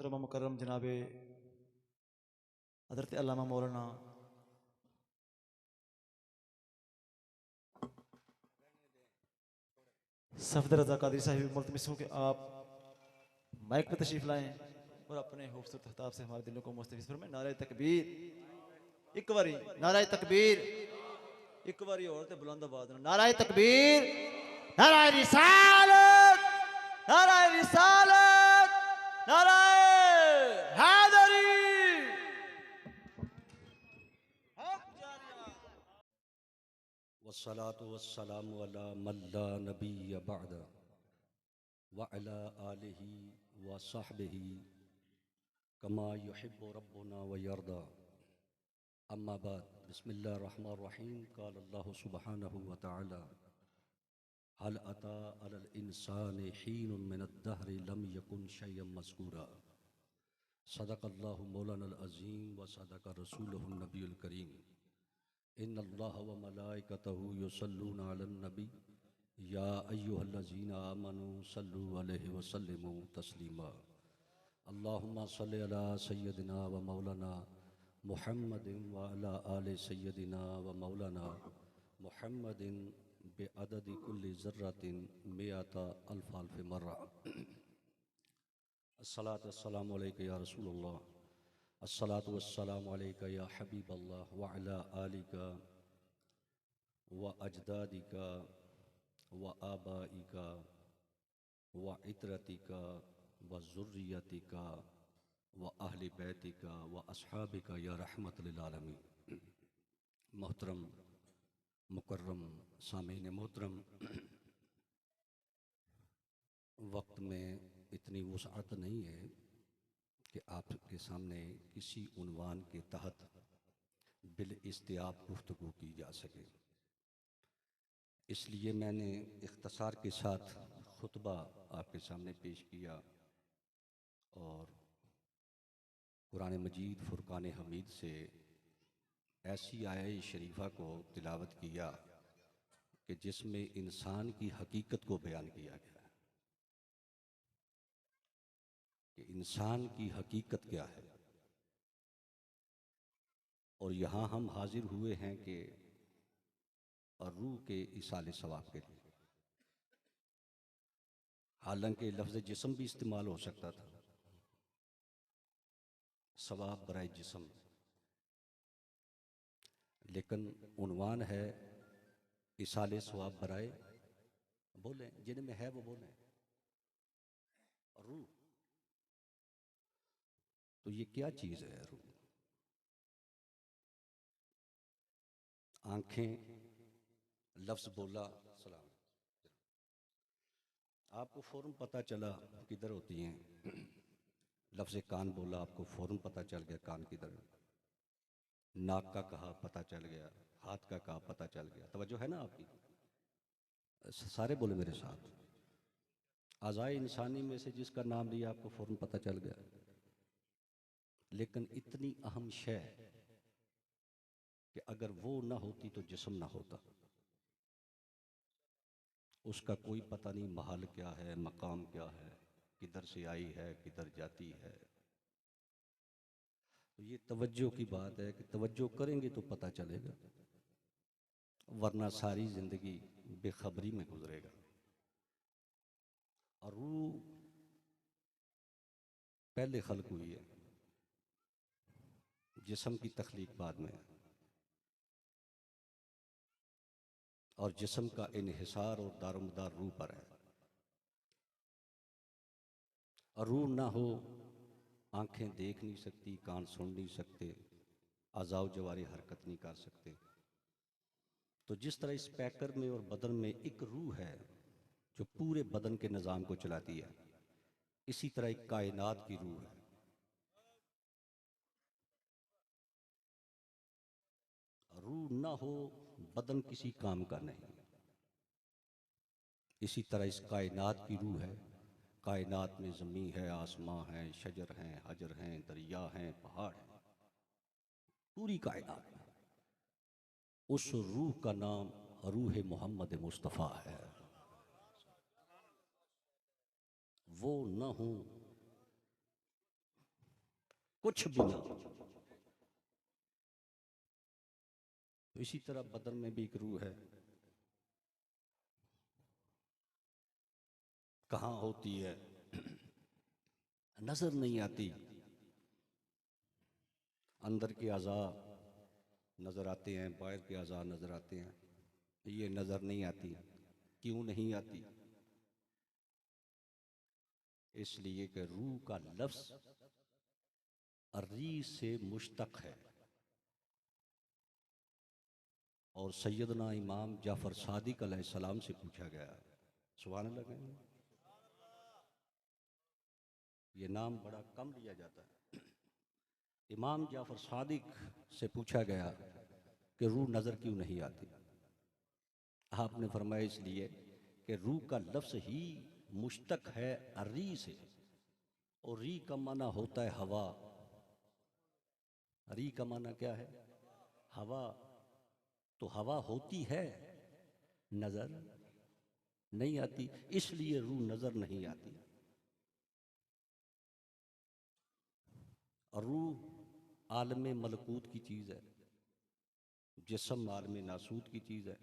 मोहतरम मुकर्रम जनाब हज़रत अल्लामा मौलाना सफदर रज़ा कादरी साहिब मुल्तमिस हूँ कि आप माइक पर तशरीफ़ लाएं और अपने खूबसूरत खिताब से हमारे दिलों को मुस्तफ़िज़ फरमाएं। नारे तकबीर, एक बारी नारे तकबीर, एक बारी और ते बुलंद आवाज़ में नारे तकबीर, नारे रिसालत, नारे रिसालत, नारे हैदरी। वस्सलातु वस्सलामु अला मन ला नबिय्य बअद व अला आलिहि व सहबिहि कमा युहिब्बु रब्बुना व यर्दा। अम्मा बाद, बिस्मिल्लाहिर रहमानिर रहीम। क़ाल अल्लाहु सुब्हानहु व तआला हल अता अलल इंसानि हीनुन मिनद दहरि लम यकुन शय्यन मज़कूरा। सदक़ल्लाहु मौलानल अज़ीम व सदक़ रसूलुहुन नबियुल करीम। इन्नल्लाह व मलाइकतहु युसल्लूना अलन नबी या अय्युहल्लज़ीना आमनू सल्लु अलैहि व सल्लिमू तस्लीमा। अल्लाहुम्मा सल्लि अला सय्यदिना व मौलाना मुहम्मदिन व अला आलि सय्यदिना व मौलाना मुहम्मदिन बिअददि कुल्लि ज़र्रतिन मिअता अल्फ़ अल्फ़ मर्रा। अस्सलातु वस्सलामु अलैका या रसूलल्लाह, अस्सलातु वस्सलामु अलैका या हबीबल्लाह व अला आलिका व अजदादिका व आबाइका व इतरतिका व ज़ुर्रियतिका व अहली बैतिका व अस्हाबिका या रहमत लिल आलमीन। मोहतरम मुकर्रम सामीन मोहतरम, वक्त में इतनी वुसअत नहीं है कि आपके सामने किसी उन्वान के तहत बिल इस्तियाब गुफ्तगू की जा सके, इसलिए मैंने इख्तसार के साथ खुतबा आपके सामने पेश किया और कुरान मजीद फुरकान हमीद से ऐसी आया शरीफा को तिलावत किया कि जिसमें इंसान की हकीकत को बयान किया गया है कि इंसान की हकीकत क्या है। और यहाँ हम हाजिर हुए हैं कि रूह के इसाले सवाब के लिए, हालांकि लफ्ज़ जिस्म भी इस्तेमाल हो सकता था, सवाब बराए जिस्म, लेकिन उन्वान है इसाले सवाब बराए, बोलें जिनमें है वो बोलें, रूह। तो ये क्या चीज़ है रूह? आंखें, लफ्ज़ बोला, सलाम, आपको फ़ौरन पता चला किधर होती हैं। लफ्ज़ कान बोला, आपको फ़ौरन पता चल गया कान किधर है। नाक का कहा, पता चल गया। हाथ का कहा, पता चल गया। तवज्जो है ना आपकी? सारे बोले मेरे साथ। आज़ाए इंसानी में से जिसका नाम लिया आपको फ़ौरन पता चल गया। लेकिन इतनी अहम शय कि अगर वो ना होती तो जिस्म ना होता। उसका कोई पता नहीं, महल क्या है, मकाम क्या है, किधर से आई है, किधर जाती है। तो ये तवज्जो की बात है कि तवज्जो करेंगे तो पता चलेगा, वरना सारी ज़िंदगी बेखबरी में गुजरेगा। और रूह पहले खल्क हुई है, जिस्म की तख्लीक बाद में, और जिस्म का इन्हिसार और दारोमदार रूह पर है। और रूह ना हो, आंखें देख नहीं सकती, कान सुन नहीं सकते, आज़ाव जवारी हरकत नहीं कर सकते। तो जिस तरह इस पैकर में और बदन में एक रूह है जो पूरे बदन के निज़ाम को चलाती है, इसी तरह एक कायनात की रूह है। रूह ना हो, बदन किसी काम का नहीं। इसी तरह इस कायनात की रूह है। कायनात में ज़मीं है, आसमां है, शजर हैं, हजर हैं, दरिया हैं, पहाड़ हैं, पूरी कायनात में। उस रूह का नाम रूह मोहम्मद मुस्तफ़ा है। वो न हो कुछ भी ना। तो इसी तरह बदन में भी एक रूह है, कहाँ होती है नजर नहीं आती। अंदर के अज़ा नजर आते हैं, बाहर के अज़ा नजर आते हैं, ये नजर नहीं आती। क्यों नहीं आती? इसलिए कि रूह का लफ्ज अर्री से मुश्तक है। और सैयदना इमाम जाफर सादिक अलैहिस्सलाम से पूछा गया, सुभान अल्लाह कहें, ये नाम बड़ा कम लिया जाता है। इमाम जाफर सादिक से पूछा गया कि रूह नज़र क्यों नहीं आती? आपने फरमाया इसलिए कि रूह का लफ्ज़ ही मुश्तक है अर्री से, और री का माना होता है हवा। री का माना क्या है? हवा। तो हवा होती है, नज़र नहीं आती, इसलिए रूह नज़र नहीं आती। और रूह आलम मलकूत की चीज़ है, जिस्म आलम नासूत की चीज़ है।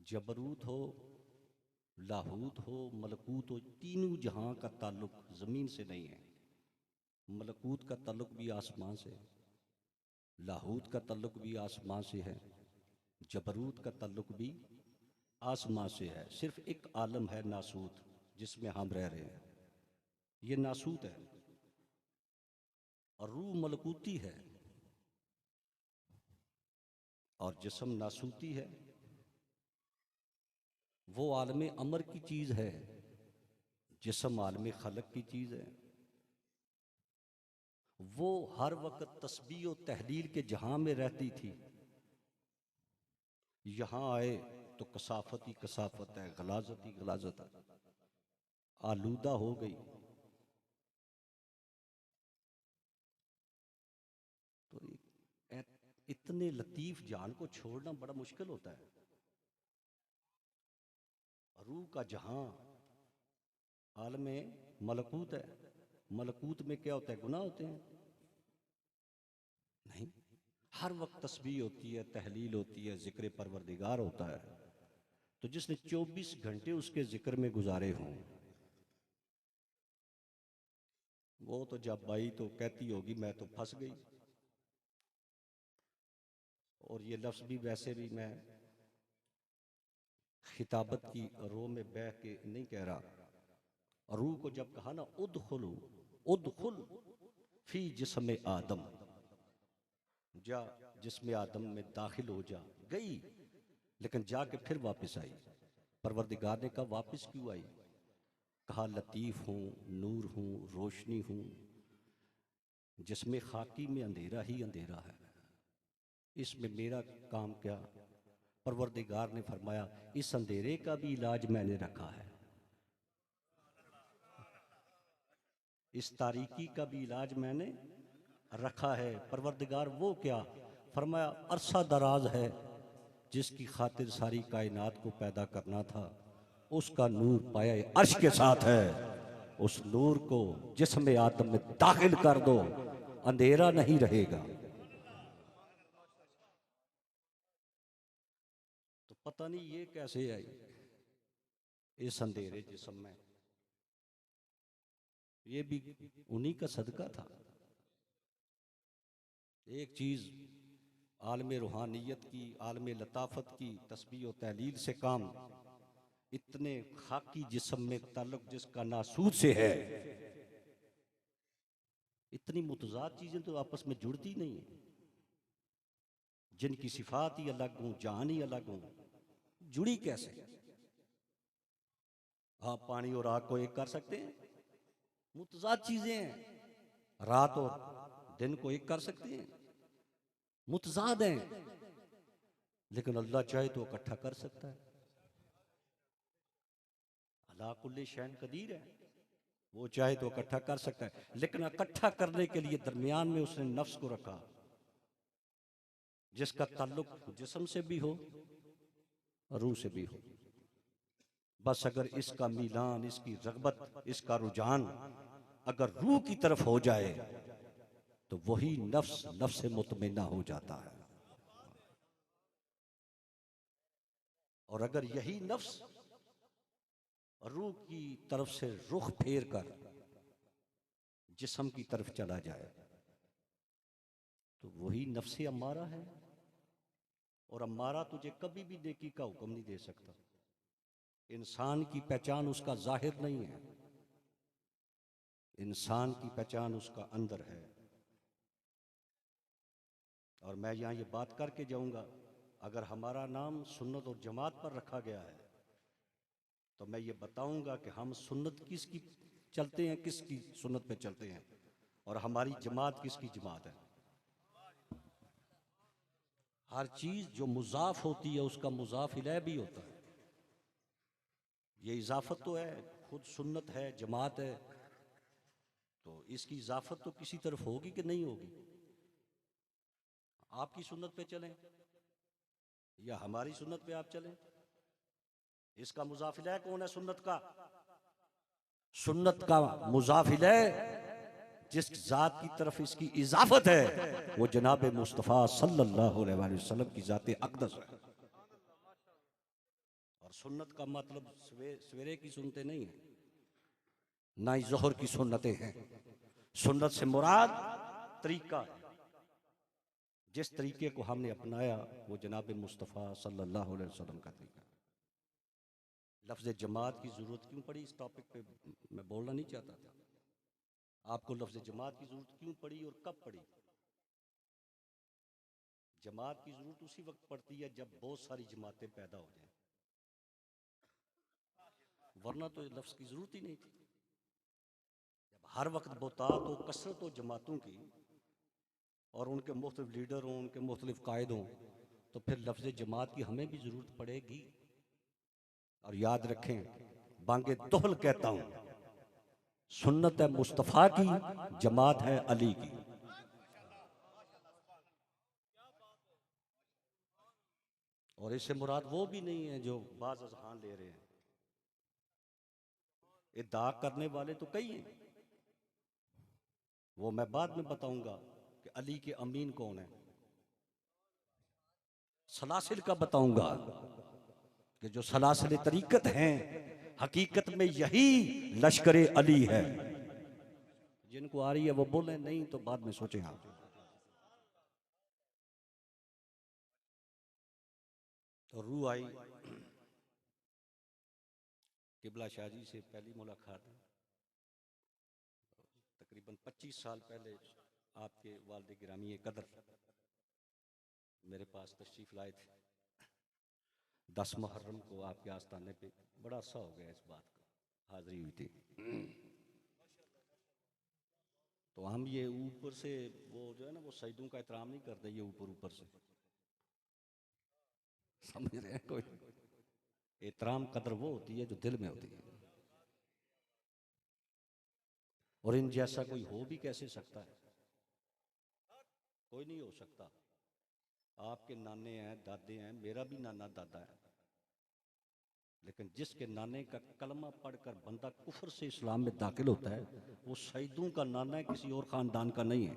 जबरूत हो, लाहूत हो, मलकूत हो, तीनों जहां का ताल्लुक ज़मीन से नहीं है। मलकूत का ताल्लुक भी आसमान से है, लाहूत का ताल्लुक भी आसमान से है, जबरूत का ताल्लुक भी आसमान से है। सिर्फ एक आलम है नासूत, जिसमें हम रह रहे हैं, ये नासूत है। और रूह मलकूती है और जिस्म नासूती है। वो आलम अमर की चीज़ है, जिस्म आलम खलक की चीज़ है। वो हर वक्त तस्बीह और तहलील के जहां में रहती थी, यहां आए तो कसाफत ही कसाफत है, गलाजत ही गलाजत है, आलूदा हो गई। तो इतने लतीफ जान को छोड़ना बड़ा मुश्किल होता है। रूह का जहां आलम मलकूत है, मलकूत में क्या होता है? गुनाह होते हैं? नहीं, हर वक्त तस्बीह होती है, तहलील होती है, जिक्र परवरदिगार होता है। तो जिसने 24 घंटे उसके जिक्र में गुजारे हों, वो तो जब आई तो कहती होगी मैं तो फंस गई। और ये लफ्ज़ भी वैसे भी मैं खिताबत की रो में बह के नहीं कह रहा। रूह को जब कहा ना उदखुलू, उदखुल फी जिस्म आदम, जा जिस्म आदम में दाखिल हो जा, गई लेकिन जाके फिर वापस आई। परवरदिगार ने कहा वापस क्यों आई? कहा लतीफ़ हूँ, नूर हूँ, रोशनी हूँ, जिसमें खाकी में अंधेरा ही अंधेरा है, इसमें मेरा काम क्या? परवरदिगार ने फरमाया इस अंधेरे का भी इलाज मैंने रखा है, इस तारीकी का भी इलाज मैंने रखा है। परवरदिगार वो क्या? फरमाया अरसा दराज है, जिसकी खातिर सारी कायनात को पैदा करना था, उसका नूर पाया अर्श के साथ है। उस नूर को जिस्म आदम में दाखिल कर दो, अंधेरा नहीं रहेगा। तो पता नहीं ये कैसे आई इस अंधेरे जिस्म में। ये भी उन्हीं का सदका था। एक चीज़ आलम रूहानियत की, आलम लताफत की तस्बीह और तहलील से काम, इतने खाकी जिस्म में ताल्लुक जिसका नासूद से है, इतनी मुतजाद चीज़ें तो आपस में जुड़ती नहीं है, जिनकी सिफात ही अलग हों, जान ही अलग हों, जुड़ी कैसे? आप पानी और आग को एक कर सकते हैं? मुतजाद चीज़ें हैं। रात और दिन को एक कर सकते हैं? मुतजाद हैं। लेकिन अल्लाह चाहे तो इकट्ठा कर सकता है। अल्लाह कुल्ले शैन कदीर है, वो चाहे तो इकट्ठा कर सकता है, लेकिन इकट्ठा करने के लिए दरमियान में उसने नफ्स को रखा, जिसका ताल्लुक जिस्म से भी हो, रूह से भी हो। बस अगर इसका मिलान, इसकी रगबत, इसका रुझान अगर रूह की तरफ हो जाए तो वही नफ्स नफ्स मुतमइन्ना हो जाता है। और अगर यही नफ्स रूह की तरफ से रुख फेर कर जिस्म की तरफ चला जाए तो वही नफ्स अम्मारा है। और अम्मारा तुझे कभी भी नेकी का हुक्म नहीं दे सकता। इंसान की पहचान उसका जाहिर नहीं है, इंसान की पहचान उसका अंदर है। और मैं यहाँ ये बात करके जाऊँगा, अगर हमारा नाम सुन्नत और जमात पर रखा गया है तो मैं ये बताऊँगा कि हम सुन्नत किसकी चलते हैं, किसकी सुन्नत पे चलते हैं, और हमारी जमात किसकी जमात है। हर चीज़ जो मुजाफ होती है उसका मुजाफ इलैह भी होता है। ये इजाफत तो है, खुद सुन्नत है, जमात है, तो इसकी इजाफत तो किसी तरफ होगी कि नहीं होगी। आपकी सुन्नत पे चलें या हमारी सुन्नत पे आप चलें, इसका मुजाफिला कौन है? सुन्नत का। सुन्नत का मुजाफिला जिस जात की तरफ इसकी इजाफत है वो जनाब मुस्तफ़ा सल्लल्लाहु अलैहि वसल्लम की जाते अक़दस है। और सुन्नत का मतलब सवेरे की सुनते नहीं है, ना ही ज़ोहर की सुन्नतें हैं। सुन्नत से मुराद तरीका है। जिस तरीके को हमने अपनाया वो जनाब मुस्तफ़ा सल्लल्लाहु अलैहि वसल्लम का तरीका। लफ्ज़ जमात की ज़रूरत क्यों पड़ी, इस टॉपिक पे मैं बोलना नहीं चाहता था। आपको लफ्ज़ जमात की ज़रूरत क्यों पड़ी और कब पड़ी? जमात की ज़रूरत उसी वक्त पड़ती है जब बहुत सारी जमातें पैदा हो जाएं, वरना तो लफ्ज़ की ज़रूरत ही नहीं थी। जब हर वक्त बोतात हो, कसरत हो जमातों की, और उनके मुख्तलिफ लीडर हों, उनके मुख्तलिफ कायद हों, तो फिर लफ्ज़ जमात की हमें भी ज़रूरत पड़ेगी। और याद रखें, बांगे दोहल कहता हूं, सुन्नत है मुस्तफ़ा की, जमात है अली की। और इससे मुराद वो भी नहीं है जो बाज़ अज़हान ले रहे हैं। इद्दा करने वाले तो कई हैं, वो मैं बाद में बताऊंगा कि अली के अमीन कौन है। सलासिल का बताऊंगा कि जो सलासिल तरीकत हैं हकीकत में यही लश्करे अली है। जिनको आ रही है वो बोले, नहीं तो बाद में सोचें आप। तो रूह आई, किबला शाहजी से पहली मुलाकात तकरीबन 25 साल पहले आपके वालिद गिरामी कदर मेरे पास तशरीफ़ लाए थे। 10 मुहर्रम को आपके आस्थाने पे बड़ा सा हो गया, इस बात को हाज़िरी हुई थी। तो हम ये ऊपर से वो जो है ना वो सईदों का एहतराम नहीं करते, ये ऊपर ऊपर से समझ रहे हैं कोई। एहतराम कदर वो होती है जो दिल में होती है। और इन जैसा कोई हो भी कैसे सकता है? कोई नहीं हो सकता। आपके नाने हैं, दादे हैं, मेरा भी नाना दादा है, लेकिन जिसके नाने का कलमा पढ़कर बंदा कुफर से इस्लाम में दाखिल होता है वो सईदों का नाना है, किसी और ख़ानदान का नहीं है।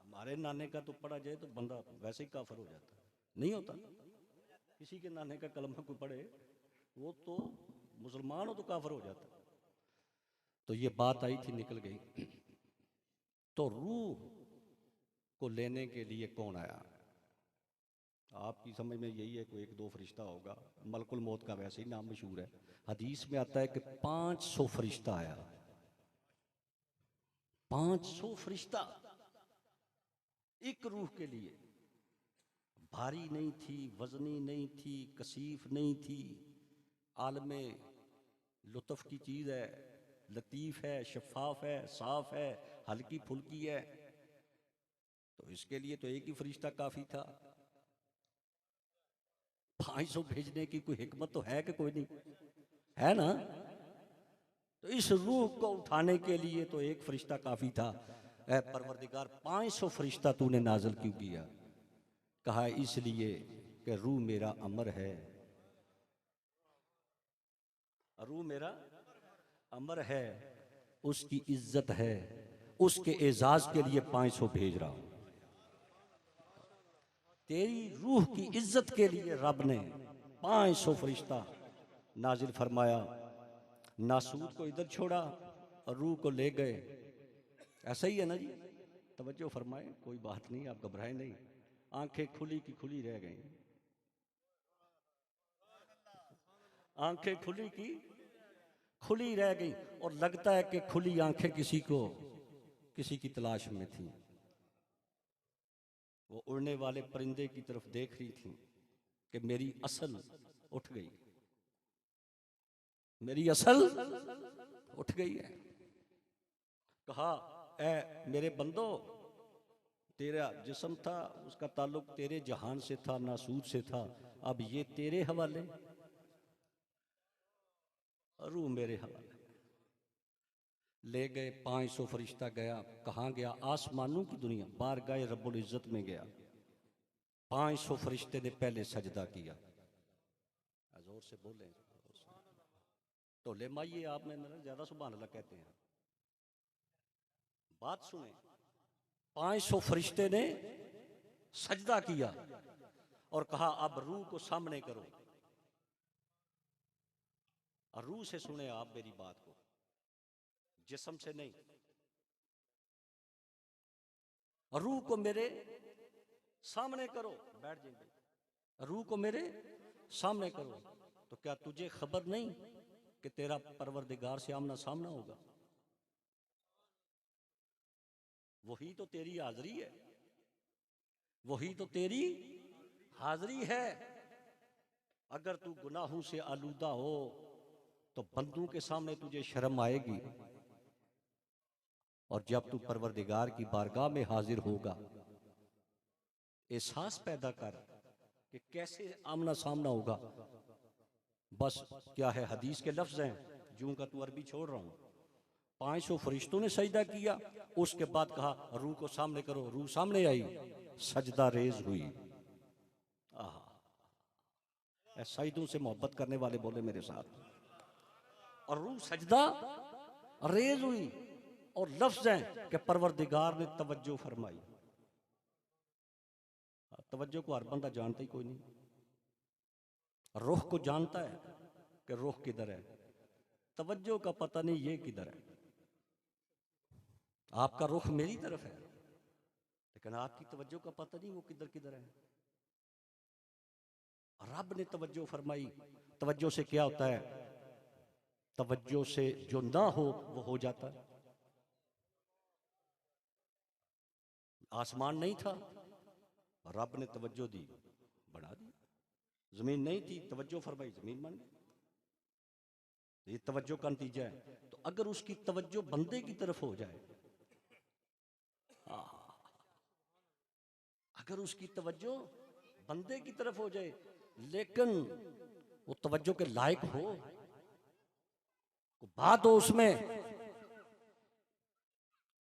हमारे नाने का तो पढ़ा जाए तो बंदा वैसे ही काफिर हो जाता है, नहीं होता। किसी के नाने का कलमा कोई पढ़े वो तो मुसलमान हो तो काफिर हो जाता। तो ये बात आई थी, निकल गई। तो रूह को लेने के लिए कौन आया? आपकी समझ में यही है, कोई एक दो फरिश्ता होगा। मलकुल मौत का वैसे ही नाम मशहूर है। हदीस में आता है कि 500 फरिश्ता आया। 500 फरिश्ता एक रूह के लिए। भारी नहीं थी, वजनी नहीं थी, कसीफ नहीं थी, आलमे लुत्फ की चीज़ है, लतीफ़ है, शफाफ है, साफ है, हल्की फुल्की है। तो इसके लिए तो एक ही फरिश्ता काफ़ी था। 500 भेजने की कोई हिकमत तो है कि कोई नहीं है ना? तो इस रूह को उठाने के लिए तो एक फरिश्ता काफ़ी था। ऐ परवरदिगार, 500 फरिश्ता तूने नाज़िल क्यों किया? कहा इसलिए कि रूह मेरा अमर है, रूह मेरा अमर है, उसकी इज्जत है, उसके एजाज के लिए 500 भेज रहा हूं। तेरी रूह की इज्जत के लिए रब ने 500 फरिश्ता नाजिल फरमाया। नासूद को इधर छोड़ा और रूह को ले गए। ऐसा ही है ना जी? तवज्जो फरमाए, कोई बात नहीं, आप घबराएं नहीं। आंखें खुली की खुली रह गई, आंखें खुली की खुली रह गई। और लगता है कि खुली आंखें किसी की तलाश में थी। वो उड़ने वाले परिंदे की तरफ देख रही थी कि मेरी असल उठ गई, मेरी असल उठ गई है। कहा, ए मेरे बंदो, तेरा जिस्म था उसका ताल्लुक तेरे जहान से था, नासूद से था, अब ये तेरे हवाले, रूह मेरे हवाले। ले गए 500 फरिश्ता गया। कहाँ गया? आसमानों की दुनिया, बारगाह रब्बुल इज्जत में गया। 500 फरिश्ते ने पहले सजदा किया। जोर से बोले, ढोले माइए आप में मेरा ज्यादा सुभान अल्लाह कहते हैं। बात सुने, 500 फरिश्ते ने सजदा किया और कहा अब रूह को सामने करो। और रूह से सुने आप मेरी बात को, जिस्म से नहीं। और रूह को मेरे सामने करो। बैठ जाइए। रूह को मेरे सामने करो। तो क्या तुझे खबर नहीं कि तेरा परवरदिगार से आमना सामना होगा? वही तो तेरी हाजरी है, वही तो तेरी हाजरी है। अगर तू गुनाहों से आलूदा हो तो बंदों के सामने तुझे शर्म आएगी। और जब तू परवरदिगार की बारगाह में हाजिर होगा, एहसास पैदा कर कि कैसे आमना सामना होगा। बस क्या है, हदीस के लफ्ज हैं, जूं का तू अरबी छोड़ रहा हूं। 500 फरिश्तों ने सजदा किया, उसके बाद कहा रूह को सामने करो। रूह सामने आई, सजदा रेज हुई। आहा, सईदों से मोहब्बत करने वाले बोले मेरे साथ। और रूह सजदा रेज हुई। और लफ्ज हैं कि परवरदिगार ने तवज्जो फरमाई। तवज्जो को हर बंदा जानता ही कोई नहीं। रुख को जानता है कि रुख किधर है, तवज्जो का पता नहीं ये किधर है। आपका रुख मेरी तरफ है, लेकिन आपकी तवज्जो का पता नहीं वो किधर किधर है। रब ने तवज्जो फरमाई। तवज्जो से क्या होता है? तवज्जो से जो ना हो वो हो जाता है। आसमान नहीं था, रब ने तवज्जो दी, बढ़ा दी। जमीन नहीं थी, तवज्जो फरमाई, जमीन बन गई। ये तवज्जो का नतीजा है। तो अगर उसकी तवज्जो बंदे की तरफ हो जाए, अगर उसकी तवज्जो बंदे की तरफ हो जाए, लेकिन वो तवज्जो के लायक हो, बात हो उसमें,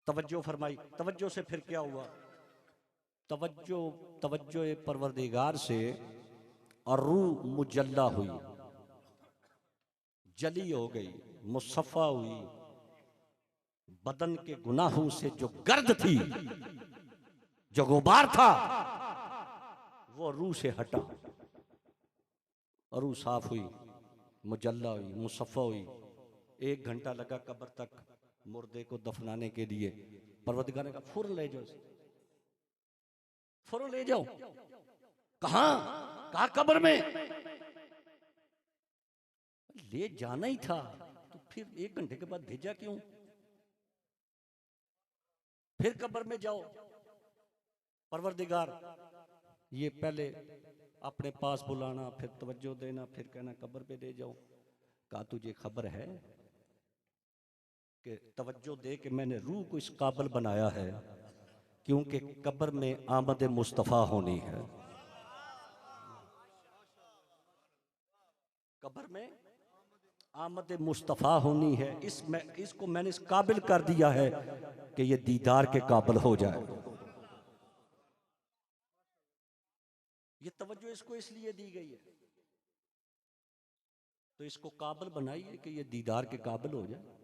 तवज्जो फरमाई। तवज्जो से फिर क्या हुआ? तवज्जो तवज्जो परवरदिगार से और रूह मुजल्ला हुई, जली हो गई, मुसफ़ा हुई। बदन के गुनाहों से जो गर्द थी, जो गुबार था, वो रूह से हटा और रूह साफ हुई, मुजल्ला हुई, मुसफ़ा हुई। 1 घंटा लगा कब्र तक मुर्दे को दफनाने के लिए। परवरदिगार ने कहा फौरन ले जाओ, फौरन ले जाओ। कहां? कहा कब्र में। ले जाना ही था तो फिर 1 घंटे के बाद भेजा क्यों? फिर कब्र में जाओ। परवरदिगार ये पहले अपने पास बुलाना, फिर तवज्जो देना, फिर कहना कब्र पे ले जाओ। कहा तुझे खबर है कि तवज्जो दे के मैंने रूह को इस काबिल बनाया है, क्योंकि कब्र में आमद मुस्तफ़ा होनी है। कब्र में आमद मुस्तफ़ा होनी है। इसको मैंने इस काबिल कर दिया है कि ये दीदार के काबिल हो जाए। ये तवज्जो इसको इसलिए दी गई है, तो इसको काबिल बनाइए कि ये दीदार के काबिल हो जाए।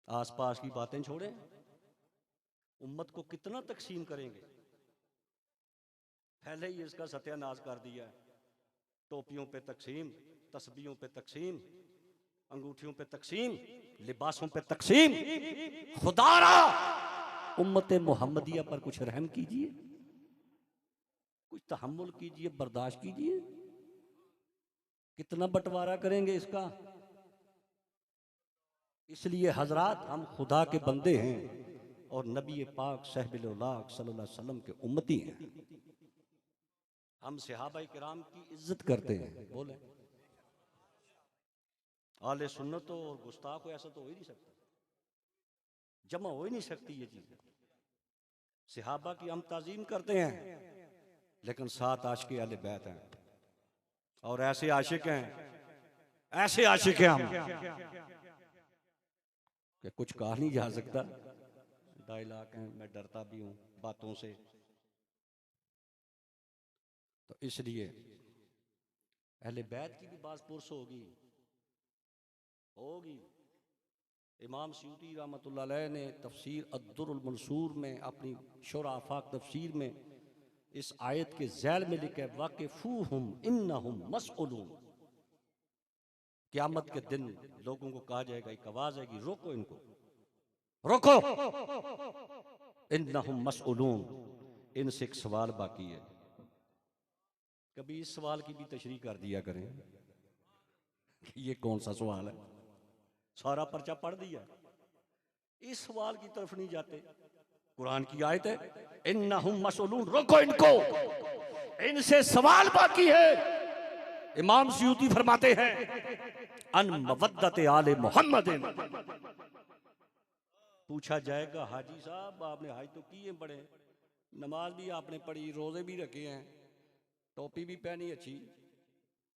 आसपास की बातें छोड़ें, उम्मत को कितना तकसीम करेंगे। पहले ही इसका सत्यानाश कर दिया है। टोपियों पे तकसीम, तस्बीहों पे तकसीम, अंगूठियों पे तकसीम, लिबासों पे तकसीम। खुदारा उम्मत मोहम्मदिया पर कुछ रहम कीजिए, कुछ तहम्मुल कीजिए, बर्दाश्त कीजिए। कितना बंटवारा करेंगे इसका। इसलिए हजरात, हम खुदा के बंदे हैं और नबी पाक साहिबुल औलाद सल्लल्लाहु अलैहि वसल्लम के उम्मती हैं। हम सहाबा किराम की इज्जत करते हैं। बोले आले सुन्नत और गुस्ताख को ऐसा तो हो ही नहीं सकता, जमा हो ही नहीं सकती ये चीज। सहाबा की हम ताजीम करते हैं, लेकिन साथ आशिक अहले बैत हैं, और ऐसे आशिक हैं, ऐसे आशिक हैं हम कि कुछ कहा नहीं जा सकता। डायलॉग हैं, मैं डरता भी हूं बातों से। तो इसलिए अहले बैत की भी बात पुरस होगी। इमाम स्यूती रहमतुल्लाह अलैह ने तफसीर अद्दुरुल मंसूर में अपनी शुरा आफाक तफसीर में इस आयत के ज़ैल में लिखा है, वाकिफूहुम इन्नहुम मसऊलून। क़यामत के दिन लोगों को कहा जाएगा, एक आवाज आएगी, रोको इनको, रोको, इन्नहुम मसऊलून, इनसे एक सवाल बाकी है। कभी इस सवाल की भी तशरीह कर दिया करें कि ये कौन सा सवाल है। सारा पर्चा पढ़ दिया, इस सवाल की तरफ नहीं जाते। कुरान की आयत है, इन्नहुम मसऊलून, रोको इनको, इनसे सवाल बाकी है। इमाम स्यूती फरमाते हैं, अन मवद्दत आले मोहम्मद, पूछा जाएगा, हाजी साहब आपने हज तो किए बड़े, नमाज भी आपने पढ़ी, रोजे भी रखे हैं, टोपी भी पहनी अच्छी,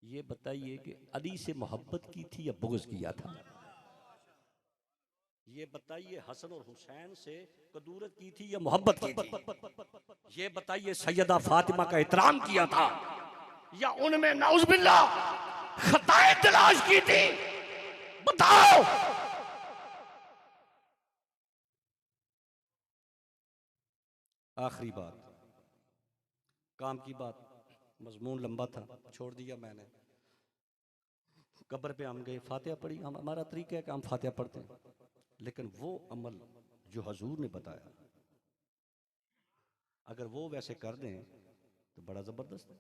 ये बताइए कि अली से मोहब्बत की थी या बुग़्ज़ किया था? ये बताइए हसन और हुसैन से कदूरत की थी या मोहब्बत की थी? ये बताइए सैयदा फातिमा का एहतराम किया था या उनमें नाउज़ुबिल्लाह खताएं तलाश की थी? बताओ। आखिरी बात, काम की बात, मजमून लंबा था, छोड़ दिया मैंने। कब्र पे हम गए, फातिहा पढ़ी। हमारा तरीका है कि हम फातिहा पढ़ते हैं, लेकिन वो अमल जो हजूर ने बताया, अगर वो वैसे कर दें तो बड़ा ज़बरदस्त है।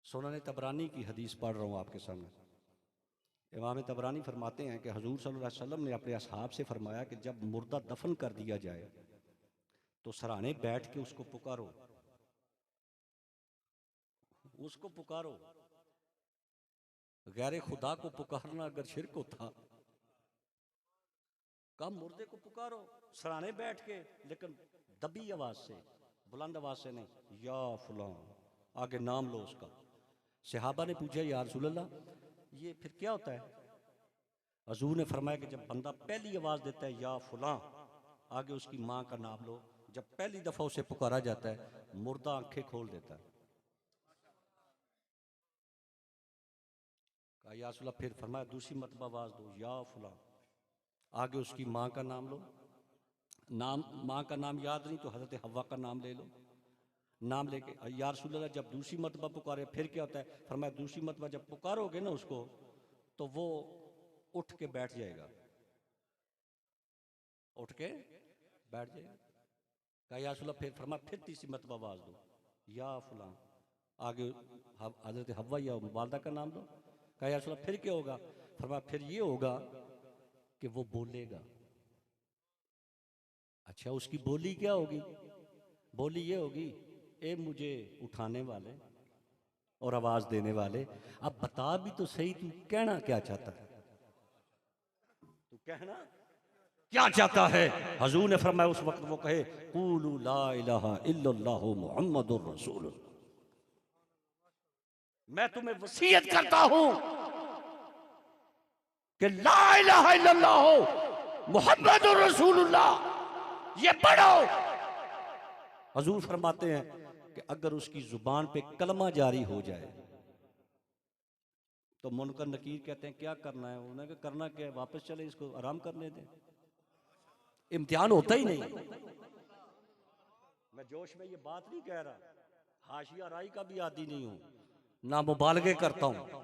सुनन तबरानी की हदीस पढ़ रहा हूँ आपके सामने। इमाम तबरानी फरमाते हैं कि हजूर सल्लल्लाहु अलैहि वसल्लम ने अपने असहाब से फरमाया कि जब मुर्दा दफन कर दिया जाए तो सराहने बैठ के उसको पुकारो, उसको पुकारो। गैर खुदा को पुकारना अगर शिरक होता, कम मुर्दे को पुकारो सराहने बैठ के, लेकिन दबी आवाज से, बुलंद आवाज से नहीं, या फलां, आगे नाम लो उसका। सहाबा ने पूछा, या रसूल अल्लाह, ये फिर क्या होता है? हजूर ने फरमाया कि जब बंदा पहली आवाज देता है या फलां, आगे उसकी माँ का नाम लो। जब पहली दफा उसे पुकारा जाता है, मुर्दा आंखें खोल देता है। कहा या रसूल अल्लाह, फिर फरमाया दूसरी मरतबा आवाज दो, या फलां, आगे उसकी माँ का नाम लो। नाम, माँ का नाम याद नहीं तो हजरत हव्वा का नाम ले लो। नाम लेके या रसूल अल्लाह, जब दूसरी मरतबा पुकारे फिर क्या होता है? फरमाया दूसरी मरतबा जब पुकारोगे ना उसको, तो वो उठ के बैठ जाएगा, उठ के बैठ जाएगा। कहा या रसूल अल्लाह, फिर फरमाया फिर तीसरी मरतबा आवाज दो, या फलां, आगे हजरत हव्वा या वालदा का नाम लो। कहा या रसूल अल्लाह, फिर क्या होगा? फरमाया फिर ये होगा कि वो बोलेगा। अच्छा, उसकी बोली क्या होगी? बोली ये होगी, ए मुझे उठाने वाले और आवाज देने वाले, अब बता भी तो सही, तू कहना क्या चाहता है? तू कहना क्या चाहता है? हजूर ने फरमाया उस वक्त वो कहे, कूलू ला इलाहा इल्लल्लाहु मुहम्मदुर रसूलुल्लाह। मैं तुम्हें वसीयत करता हूं कि ला इलाहा इल्लल्लाहु मुहम्मदुर रसूलुल्लाह ये पढ़ो। हजूर फरमाते हैं कि अगर उसकी जुबान पे कलमा जारी हो जाए तो मुनकर नकीर कहते हैं क्या करना है, उन्होंने कहा करना क्या है, वापस चले, इसको आराम करने दें। इम्तिहान होता ही नहीं। मैं जोश में ये बात नहीं कह रहा, हाशिया राई का भी आदी नहीं हूं, ना मुबालगे करता हूं,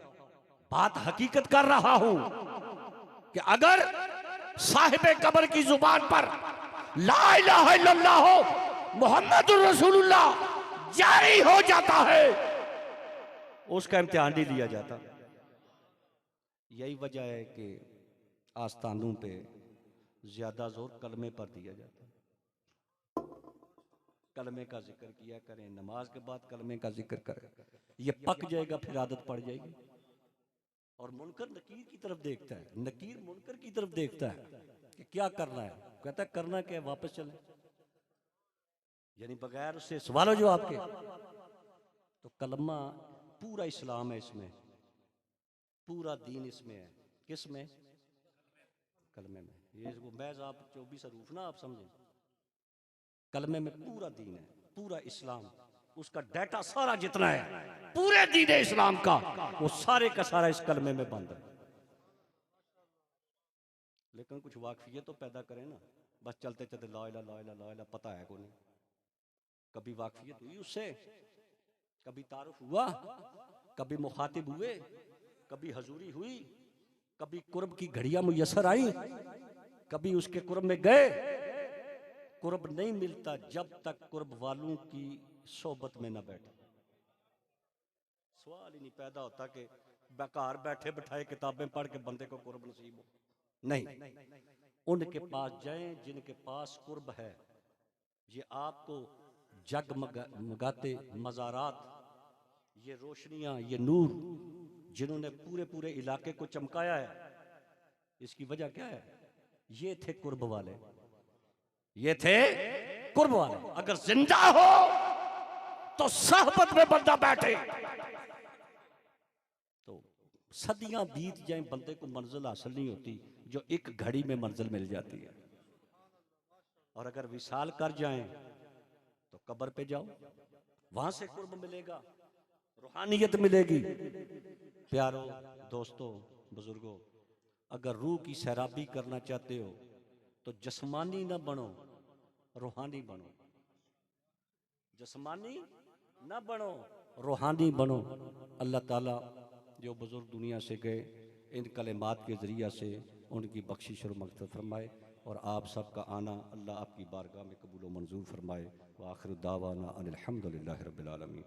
बात हकीकत कर रहा हूं कि अगर साहिबे कब्र की जुबान पर ला इलाहा इल्लल्लाह मुहम्मदुर रसूलुल्लाह जारी हो जाता है, उसका इम्तिहान नहीं लिया जाता। यही वजह है कि आस्थानों पे ज्यादा जोर कलमे पर दिया जाता है। कलमे का जिक्र किया करें, नमाज के बाद कलमे का जिक्र करें, ये पक जाएगा, फिर आदत पड़ जाएगी। और मुनकर नकीर की तरफ देखता है, नकीर मुनकर की तरफ देखता है कि क्या करना है, कहता है करना क्या है, वापस चले, यानी बगैर उससे सवाल जवाब के। तो कलमा पूरा इस्लाम है, इसमें पूरा दीन इसमें है। किस में? कलमे में। ये वो महज आप 24 हरूफ ना आप समझें, कलमे में पूरा दीन है, पूरा इस्लाम, उसका डाटा सारा जितना है पूरे दीन इस्लाम का, वो सारे का सारा इस कलमे में बंद है। लेकिन कुछ वाकफियत तो पैदा करें ना, बस चलते चलते ला इला ला इला ला इला, पता है को नहीं, कभी वाकफियत हुई उससे, कभी तारुफ हुआ, कभी मुखातिब हुए, कभी हजूरी हुई, कभी कुर्ब की घड़ियां मुयसर आई, कभी उसके कुर्ब में गए। कुर्ब नहीं मिलता जब तक कुर्ब वालों की सोबत में न बैठे। सवाल ही नहीं पैदा होता कि बेकार बैठे बिठाए किताबें पढ़ के बंदे को कुर्ब नसीब हो, नहीं, उनके पास जाएं जिनके पास कुर्ब है। ये आपको जगमगाते मज़ारात, ये रोशनियां, ये नूर जिन्होंने पूरे पूरे इलाके को चमकाया है, इसकी वजह क्या है? ये थे कुर्ब वाले, ये थे कुर्ब वाले। अगर जिंदा हो तो सहबत में बंदा बैठे, तो सदियां बीत जाएं, बंदे को मंजिल हासिल नहीं होती जो एक घड़ी में मंजिल मिल जाती है। और अगर विशाल कर जाएं तो कब्र पे जाओ, वहां से कुर्ब मिलेगा, रूहानियत मिलेगी। प्यारो दोस्तों, बुजुर्गों, अगर रूह की सैराबी करना चाहते हो तो जिस्मानी ना बनो, रूहानी बनो। जिस्मानी ना बनो, रूहानी बनो। अल्लाह ताला जो बुजुर्ग दुनिया से गए, इन कलेमात के ज़रिया से उनकी बख्शिश और मग़फ़िरत फरमाए, और आप सबका आना अल्लाह आपकी बारगाह में कबूल व मंजूर फरमाए। व आखिर दावाना अनिल हम्दुलिल्लाहि रब्बिल आलमीन।